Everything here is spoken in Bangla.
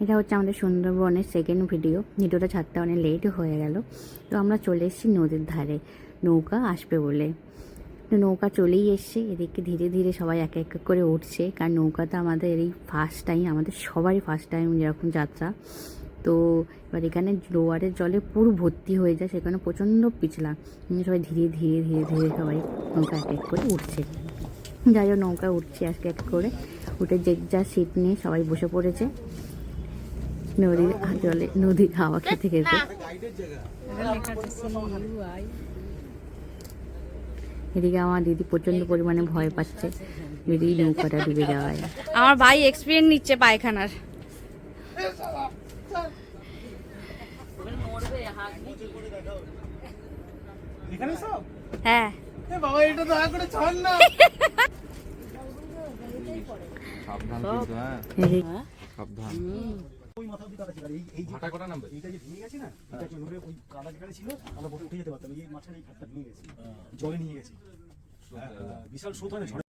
এটা হচ্ছে আমাদের সুন্দরবনের সেকেন্ড ভিডিওটা ছাড়তে অনেক লেট হয়ে গেল। তো আমরা চলে এসেছি নদীর ধারে, নৌকা আসবে বলে। তো নৌকা চলেই এসছে, এদিকে ধীরে ধীরে সবাই এক এক করে উঠছে, কারণ নৌকাটা আমাদের এই ফার্স্ট টাইম, আমাদের সবারই ফার্স্ট টাইম যেরকম যাত্রা। তো এবার এখানে জোয়ারের জলে পুরো ভর্তি হয়ে যায়, সেখানে প্রচণ্ড পিছলা, সবাই ধীরে ধীরে ধীরে ধীরে সবাই নৌকা এক এক করে উঠছে। যাই হোক, নৌকায় উঠছে আজকে এক করে, উঠে যে যা সিট নিয়ে সবাই বসে পড়েছে নদীর জলে, নদীর হাওয়া খেতে খেতে। এদিকে আমার দিদি প্রচন্ড পরিমাণে ভয় পাচ্ছে যদি নৌকাটা ডুবে যাওয়ায়। আমার ভাই এক্সপিরিয়েন্স নিচ্ছে পায়খানার। হ্যাঁ বাবা, এটা দয়া করে ছাড় না। সাবধান কিন্তু, হ্যাঁ সাবধান। ওই মাথা অবধি কাটা ছিল, এই যে ভাটা কটা নাম্বার, এইটা যে ভেঙে গেছে না, এটা নদীর ওই কাদা যেখানে ছিল আমরা বসে উঠে যেতে পারতাম। এই মাঝখানে এই ঘাটটা ভেঙে গেছে, জলে নিয়ে গেছে, বিশাল স্রোত হয় না।